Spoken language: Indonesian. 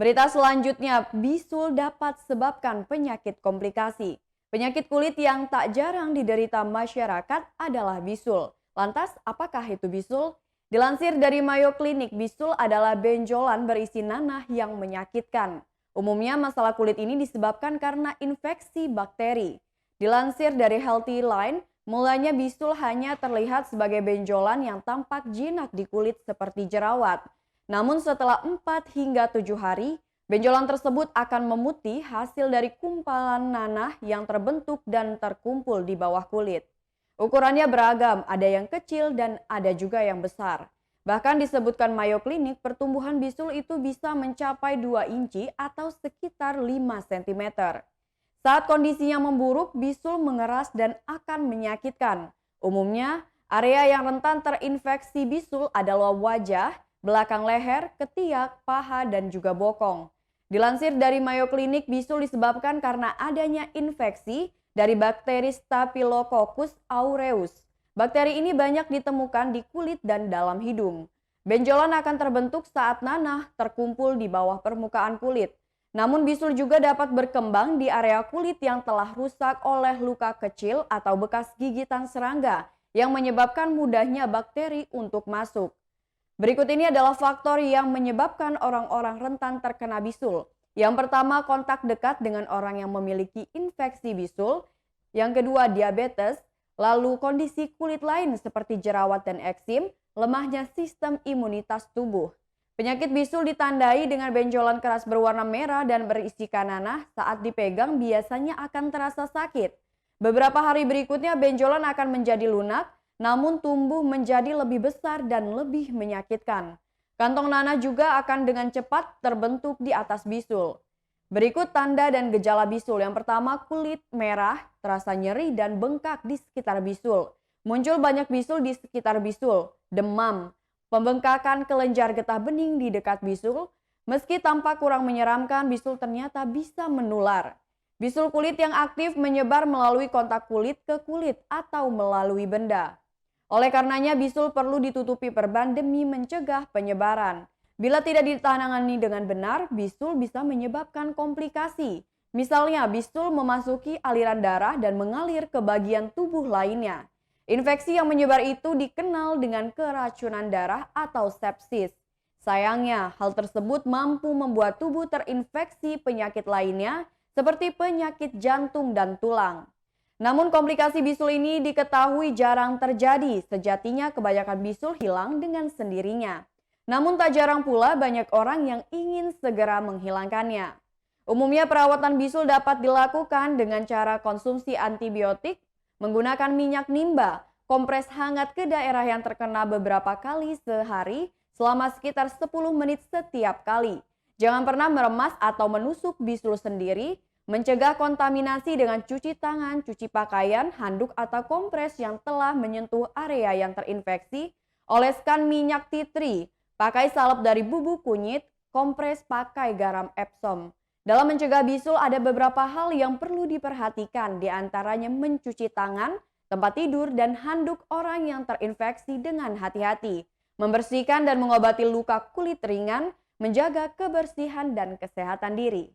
Berita selanjutnya, bisul dapat sebabkan penyakit komplikasi. Penyakit kulit yang tak jarang diderita masyarakat adalah bisul. Lantas, apakah itu bisul? Dilansir dari Mayo Clinic, bisul adalah benjolan berisi nanah yang menyakitkan. Umumnya masalah kulit ini disebabkan karena infeksi bakteri. Dilansir dari Healthy Line, mulanya bisul hanya terlihat sebagai benjolan yang tampak jinak di kulit seperti jerawat. Namun setelah 4 hingga 7 hari, benjolan tersebut akan memutih hasil dari kumpalan nanah yang terbentuk dan terkumpul di bawah kulit. Ukurannya beragam, ada yang kecil dan ada juga yang besar. Bahkan disebutkan Mayo Clinic, pertumbuhan bisul itu bisa mencapai 2 inci atau sekitar 5 cm. Saat kondisinya memburuk, bisul mengeras dan akan menyakitkan. Umumnya, area yang rentan terinfeksi bisul adalah wajah, belakang leher, ketiak, paha, dan juga bokong. Dilansir dari Mayo Clinic, bisul disebabkan karena adanya infeksi dari bakteri Staphylococcus aureus. Bakteri ini banyak ditemukan di kulit dan dalam hidung. Benjolan akan terbentuk saat nanah terkumpul di bawah permukaan kulit. Namun bisul juga dapat berkembang di area kulit yang telah rusak oleh luka kecil atau bekas gigitan serangga yang menyebabkan mudahnya bakteri untuk masuk. Berikut ini adalah faktor yang menyebabkan orang-orang rentan terkena bisul. Yang pertama, kontak dekat dengan orang yang memiliki infeksi bisul. Yang kedua, diabetes. Lalu kondisi kulit lain seperti jerawat dan eksim, lemahnya sistem imunitas tubuh. Penyakit bisul ditandai dengan benjolan keras berwarna merah dan berisikan nanah. Saat dipegang biasanya akan terasa sakit. Beberapa hari berikutnya benjolan akan menjadi lunak, namun tumbuh menjadi lebih besar dan lebih menyakitkan. Kantong nanah juga akan dengan cepat terbentuk di atas bisul. Berikut tanda dan gejala bisul. Yang pertama, kulit merah, terasa nyeri dan bengkak di sekitar bisul. Muncul banyak bisul di sekitar bisul, demam, pembengkakan kelenjar getah bening di dekat bisul. Meski tampak kurang menyeramkan, bisul ternyata bisa menular. Bisul kulit yang aktif menyebar melalui kontak kulit ke kulit atau melalui benda. Oleh karenanya bisul perlu ditutupi perban demi mencegah penyebaran. Bila tidak ditangani dengan benar, bisul bisa menyebabkan komplikasi. Misalnya bisul memasuki aliran darah dan mengalir ke bagian tubuh lainnya. Infeksi yang menyebar itu dikenal dengan keracunan darah atau sepsis. Sayangnya, hal tersebut mampu membuat tubuh terinfeksi penyakit lainnya seperti penyakit jantung dan tulang. Namun komplikasi bisul ini diketahui jarang terjadi. Sejatinya kebanyakan bisul hilang dengan sendirinya. Namun tak jarang pula banyak orang yang ingin segera menghilangkannya. Umumnya perawatan bisul dapat dilakukan dengan cara konsumsi antibiotik, menggunakan minyak nimba, kompres hangat ke daerah yang terkena beberapa kali sehari selama sekitar 10 menit setiap kali. Jangan pernah meremas atau menusuk bisul sendiri. Mencegah kontaminasi dengan cuci tangan, cuci pakaian, handuk atau kompres yang telah menyentuh area yang terinfeksi. Oleskan minyak tea tree, pakai salep dari bubuk kunyit, kompres pakai garam Epsom. Dalam mencegah bisul ada beberapa hal yang perlu diperhatikan, diantaranya mencuci tangan, tempat tidur, dan handuk orang yang terinfeksi dengan hati-hati. Membersihkan dan mengobati luka kulit ringan, menjaga kebersihan dan kesehatan diri.